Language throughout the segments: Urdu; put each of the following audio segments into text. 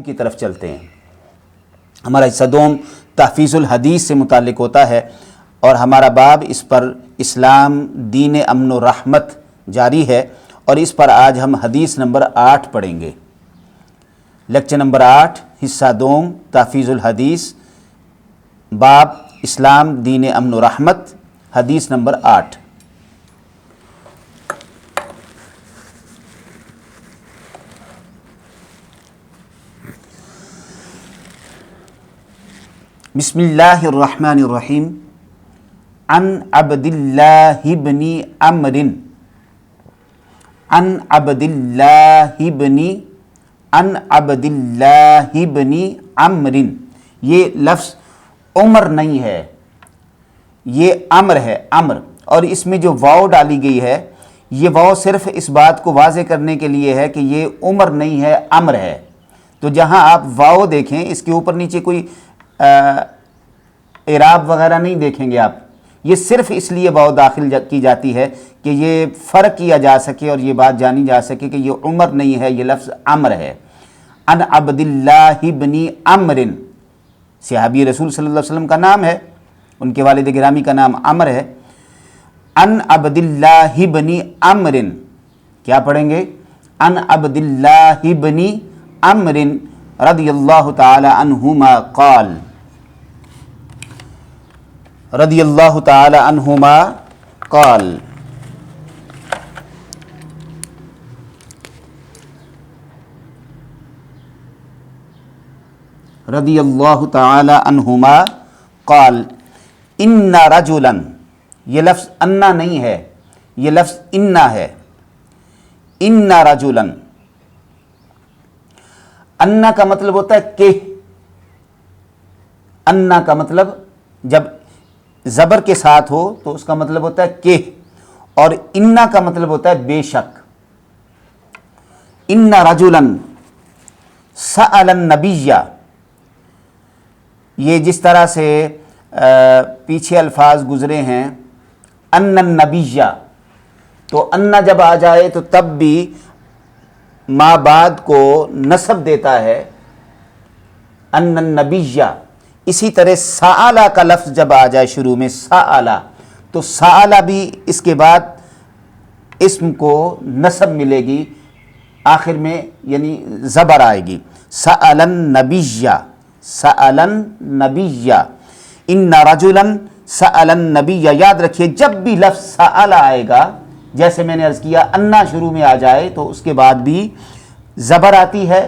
کی طرف چلتے ہیں۔ ہمارا حصہ دوم تحفیظ الحدیث سے متعلق ہوتا ہے اور ہمارا باب اس پر اسلام دین امن و رحمت جاری ہے، اور اس پر آج ہم حدیث نمبر 8 پڑھیں گے۔ لیکچر نمبر 8 حصہ دوم تحفیظ الحدیث، باب اسلام دین امن و رحمت، حدیث نمبر 8۔ بسم اللہ الرحمن الرحیم۔ عن عبد اللہ بن عمرو، عن عبد اللہ بن عمرو، یہ لفظ عمر نہیں ہے، یہ امر ہے، امر، اور اس میں جو واو ڈالی گئی ہے، یہ واو صرف اس بات کو واضح کرنے کے لیے ہے کہ یہ عمر نہیں ہے، امر ہے۔ تو جہاں آپ واو دیکھیں، اس کے اوپر نیچے کوئی اعراب وغیرہ نہیں دیکھیں گے آپ، یہ صرف اس لیے واو داخل کی جاتی ہے کہ یہ فرق کیا جا سکے اور یہ بات جانی جا سکے کہ یہ عمر نہیں ہے، یہ لفظ امر ہے۔ عن عبد اللہ بن عمرو، صحابی رسول صلی اللہ علیہ وسلم کا نام ہے، ان کے والد گرامی کا نام عمر ہے۔ عن عبد اللہ بن عمرو، کیا پڑھیں گے؟ عن عبد اللہ بن عمرو رضی اللہ تعالی عنہما قال، رضی اللہ تعالی عنہما قال، رضی اللہ تعالی عنہما قال، ان رجلا، یہ لفظ انا نہیں ہے، یہ لفظ انا ہے۔ ان رجلا، انا کا مطلب ہوتا ہے کہ، انا کا مطلب جب زبر کے ساتھ ہو تو اس کا مطلب ہوتا ہے کہ، اور انا کا مطلب ہوتا ہے بے شک۔ ان رجلا سأل النبی، یہ جس طرح سے پیچھے الفاظ گزرے ہیں ان النبی، تو انا جب آ جائے تو تب بھی ما بعد کو نسب دیتا ہے ان النبی۔ اسی طرح سآلہ کا لفظ جب آ جائے شروع میں سآلہ، تو سآلہ بھی اس کے بعد اسم کو نسب ملے گی، آخر میں یعنی زبر آئے گی۔ سأل النبی، سأل النبی، ان رجلا سأل النبی۔ یاد رکھیے جب بھی لفظ سأل آئے گا، جیسے میں نے عرض کیا انا شروع میں آ جائے تو اس کے بعد بھی زبر آتی ہے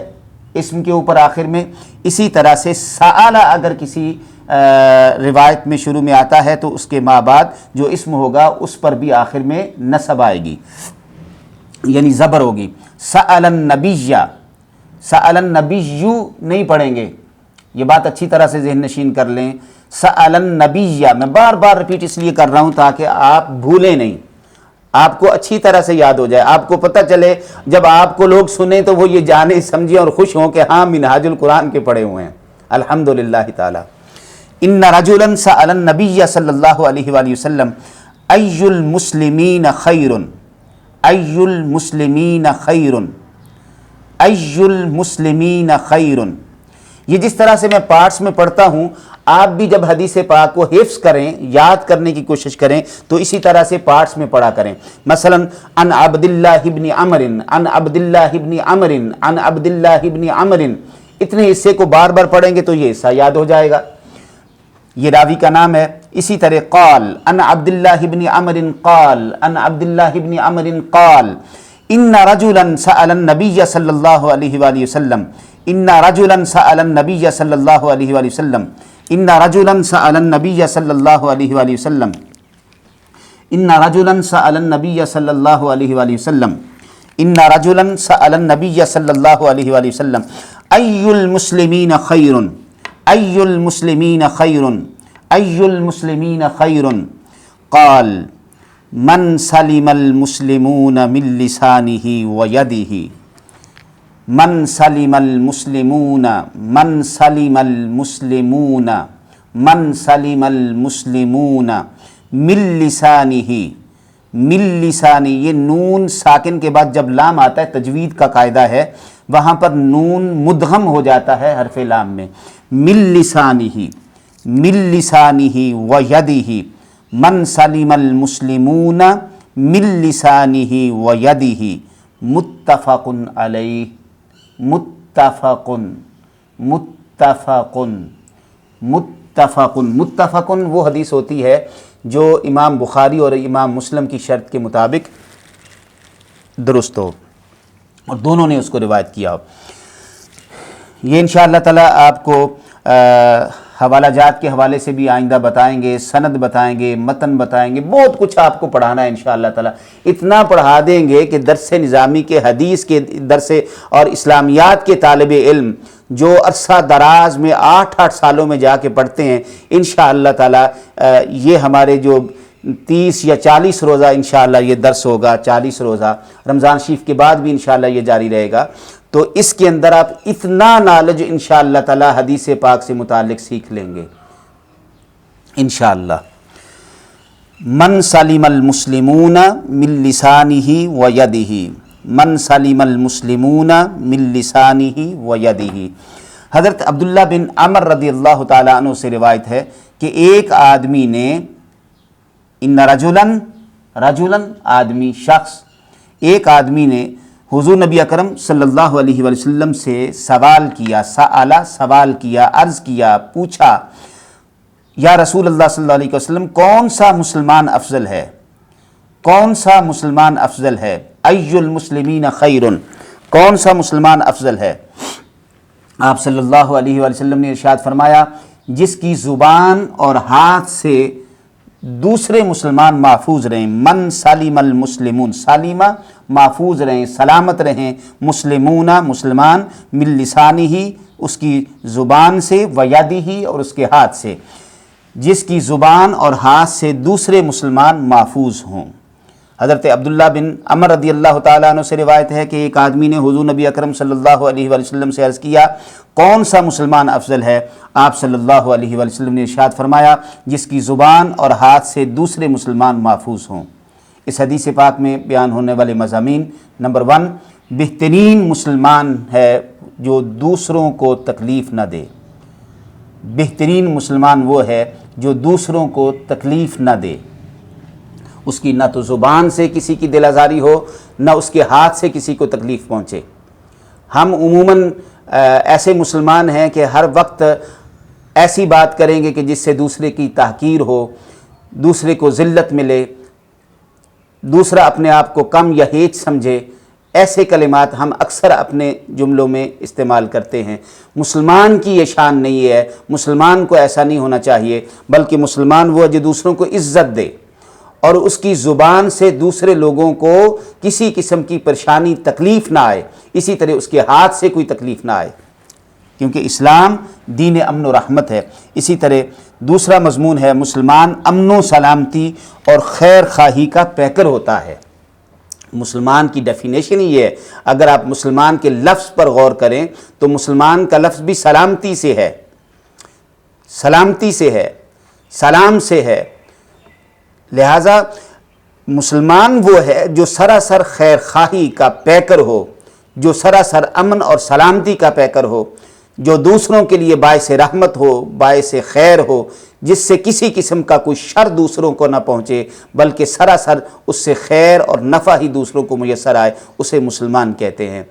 اسم کے اوپر آخر میں۔ اسی طرح سے سآلہ اگر کسی روایت میں شروع میں آتا ہے تو اس کے ما بعد جو اسم ہوگا اس پر بھی آخر میں نسب آئے گی، یعنی زبر ہوگی۔ سأل النبی، سأل النبی نہیں پڑھیں گے، یہ بات اچھی طرح سے ذہن نشین کر لیں۔ سأل النبی، میں بار بار ریپیٹ اس لیے کر رہا ہوں تاکہ آپ بھولیں نہیں، آپ کو اچھی طرح سے یاد ہو جائے، آپ کو پتہ چلے جب آپ کو لوگ سنیں تو وہ یہ جانیں سمجھیں اور خوش ہوں کہ ہاں منہاج القرآن کے پڑھے ہوئے ہیں، الحمدللہ تعالی۔ ان رجلا سأل النبی صلی اللہ علیہ وآلہ وسلم ای المسلمین خیر، ای المسلمین خیر، ای المسلمین خیر۔ یہ جس طرح سے میں پارٹس میں پڑھتا ہوں، آپ بھی جب حدیث پاک کو حفظ کریں، یاد کرنے کی کوشش کریں تو اسی طرح سے پارٹس میں پڑھا کریں۔ مثلا عن عبد اللہ بن عمرو، عن عبد اللہ بن عمرو، عن عبد اللہ بن عمرو، اتنے حصے کو بار بار پڑھیں گے تو یہ حصہ یاد ہو جائے گا، یہ راوی کا نام ہے۔ اسی طرح قال، عن عبد اللہ بن عمرو قال، عن عبد اللہ بن عمرو قال، ان رجلا سأل النبی صلی اللہ علیہ وآلہ وسلم، ان رجلا سأل النبی صلی اللہ علیہ وآلہ وسلم، ان رجلا سأل النبی صلی اللہ علیہ وآلہ وسلم، ان رجلا سأل النبی صلی اللہ علیہ وآلہ وسلم، ان رجلا سأل النبی صلی اللہ علیہ وآلہ وسلم ای المسلمین خیر، ای المسلمین خیر، ای المسلمین خیر، قال من سلم المسلمون من لسانہ ویدہ، من سلم المسلمون، من سلم المسلمون، من سلم المسلمون من لسانہ مل لسانی، یہ نون ساکن کے بعد جب لام آتا ہے تجوید کا قاعدہ ہے وہاں پر نون مدغم ہو جاتا ہے حرف لام میں. مل لسانہ و یدہ من سلم المسلمون من لسانہ و یدہ متفق علیہ. متفقن وہ حدیث ہوتی ہے جو امام بخاری اور امام مسلم کی شرط کے مطابق درست ہو اور دونوں نے اس کو روایت کیا ہو. یہ انشاءاللہ تعالی آپ کو حوالہ جات کے حوالے سے بھی آئندہ بتائیں گے، سند بتائیں گے، متن بتائیں گے، بہت کچھ آپ کو پڑھانا ہے انشاءاللہ تعالی. اتنا پڑھا دیں گے کہ درس نظامی کے، حدیث کے درس اور اسلامیات کے طالب علم جو عرصہ دراز میں 8 سالوں میں جا کے پڑھتے ہیں انشاءاللہ تعالی یہ ہمارے جو 30 یا 40 روزہ انشاءاللہ یہ درس ہوگا، 40 روزہ رمضان شریف کے بعد بھی انشاءاللہ یہ جاری رہے گا. تو اس کے اندر آپ اتنا نالج انشاءاللہ تعالی حدیث پاک سے متعلق سیکھ لیں گے انشاءاللہ. من سلم المسلمون من لسانہ و یدہ، من سلم المسلمون من لسانہ و یدہ. حضرت عبداللہ بن عمر رضی اللہ تعالیٰ عنہ سے روایت ہے کہ ایک آدمی نے، ان رجلاً آدمی، شخص، ایک آدمی نے حضور نبی اکرم صلی اللہ علیہ وسلم سے سوال کیا، سوال کیا، عرض کیا، پوچھا، یا رسول اللہ صلی اللہ علیہ وسلم کون سا مسلمان افضل ہے؟ کون سا مسلمان افضل ہے؟ ای المسلمین خیر، کون سا مسلمان افضل ہے؟ آپ صلی اللہ علیہ وسلم نے ارشاد فرمایا جس کی زبان اور ہاتھ سے دوسرے مسلمان محفوظ رہیں. من سلم المسلمون، سالمہ محفوظ رہیں، سلامت رہیں، مسلمون مسلمان، من لسانہ اس کی زبان سے، و یدہ اور اس کے ہاتھ سے، جس کی زبان اور ہاتھ سے دوسرے مسلمان محفوظ ہوں. حضرت عبداللہ بن عمر رضی اللہ تعالیٰ عنہ سے روایت ہے کہ ایک آدمی نے حضور نبی اکرم صلی اللہ علیہ وسلم سے عرض کیا کون سا مسلمان افضل ہے؟ آپ صلی اللہ علیہ وسلم نے ارشاد فرمایا جس کی زبان اور ہاتھ سے دوسرے مسلمان محفوظ ہوں. اس حدیث پاک میں بیان ہونے والے مضامین: نمبر 1، بہترین مسلمان ہے جو دوسروں کو تکلیف نہ دے. بہترین مسلمان وہ ہے جو دوسروں کو تکلیف نہ دے. اس کی نہ تو زبان سے کسی کی دل آزاری ہو، نہ اس کے ہاتھ سے کسی کو تکلیف پہنچے. ہم عموماً ایسے مسلمان ہیں کہ ہر وقت ایسی بات کریں گے کہ جس سے دوسرے کی تحقیر ہو، دوسرے کو ذلت ملے، دوسرا اپنے آپ کو کم یا ہیچ سمجھے. ایسے کلمات ہم اکثر اپنے جملوں میں استعمال کرتے ہیں. مسلمان کی یہ شان نہیں ہے، مسلمان کو ایسا نہیں ہونا چاہیے، بلکہ مسلمان وہ جو دوسروں کو عزت دے اور اس کی زبان سے دوسرے لوگوں کو کسی قسم کی پریشانی، تکلیف نہ آئے، اسی طرح اس کے ہاتھ سے کوئی تکلیف نہ آئے، کیونکہ اسلام دین امن و رحمت ہے. اسی طرح دوسرا مضمون ہے مسلمان امن و سلامتی اور خیر خواہی کا پیکر ہوتا ہے. مسلمان کی ڈیفینیشن ہی ہے. اگر آپ مسلمان کے لفظ پر غور کریں تو مسلمان کا لفظ بھی سلامتی سے ہے، سلامتی سے ہے، سلام سے ہے. لہذا مسلمان وہ ہے جو سراسر خیر خواہی کا پیکر ہو، جو سراسر امن اور سلامتی کا پیکر ہو، جو دوسروں کے لیے باعث رحمت ہو، باعث خیر ہو، جس سے کسی قسم کا کوئی شر دوسروں کو نہ پہنچے بلکہ سراسر اس سے خیر اور نفع ہی دوسروں کو میسر آئے، اسے مسلمان کہتے ہیں.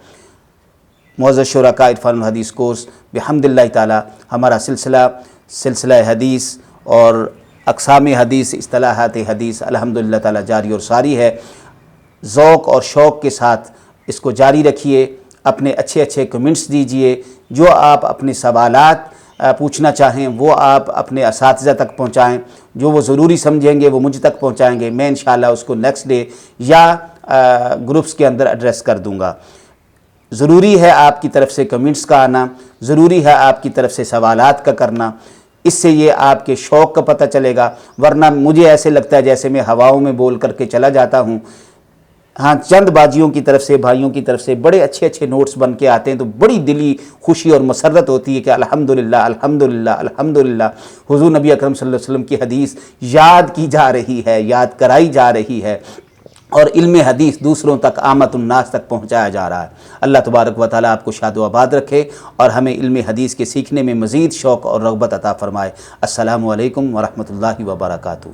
معزز شرکاء عرفان الحدیث کورس بحمد اللہ تعالی ہمارا سلسلہ حدیث اور اقسام حدیث، اصطلاحات حدیث الحمدللہ تعالی جاری اور ساری ہے. ذوق اور شوق کے ساتھ اس کو جاری رکھیے. اپنے اچھے کمنٹس دیجئے. جو آپ اپنے سوالات پوچھنا چاہیں وہ آپ اپنے اساتذہ تک پہنچائیں. جو وہ ضروری سمجھیں گے وہ مجھ تک پہنچائیں گے. میں انشاءاللہ اس کو نیکسٹ ڈے یا گروپس کے اندر ایڈریس کر دوں گا. ضروری ہے آپ کی طرف سے کمنٹس کا آنا، ضروری ہے آپ کی طرف سے سوالات کا کرنا. اس سے یہ آپ کے شوق کا پتہ چلے گا. ورنہ مجھے ایسے لگتا ہے جیسے میں ہواؤں میں بول کر کے چلا جاتا ہوں. ہاں، چند باجیوں کی طرف سے، بھائیوں کی طرف سے بڑے اچھے نوٹس بن کے آتے ہیں تو بڑی دلی خوشی اور مسرت ہوتی ہے کہ الحمدللہ الحمدللہ الحمدللہ حضور نبی اکرم صلی اللہ علیہ وسلم کی حدیث یاد کی جا رہی ہے، یاد کرائی جا رہی ہے. اور علم حدیث دوسروں تک، عامت الناس تک پہنچایا جا رہا ہے۔ اللہ تبارک و تعالیٰ آپ کو شاد و آباد رکھے اور ہمیں علم حدیث کے سیکھنے میں مزید شوق اور رغبت عطا فرمائے۔ السلام علیکم ورحمۃ اللہ وبرکاتہ۔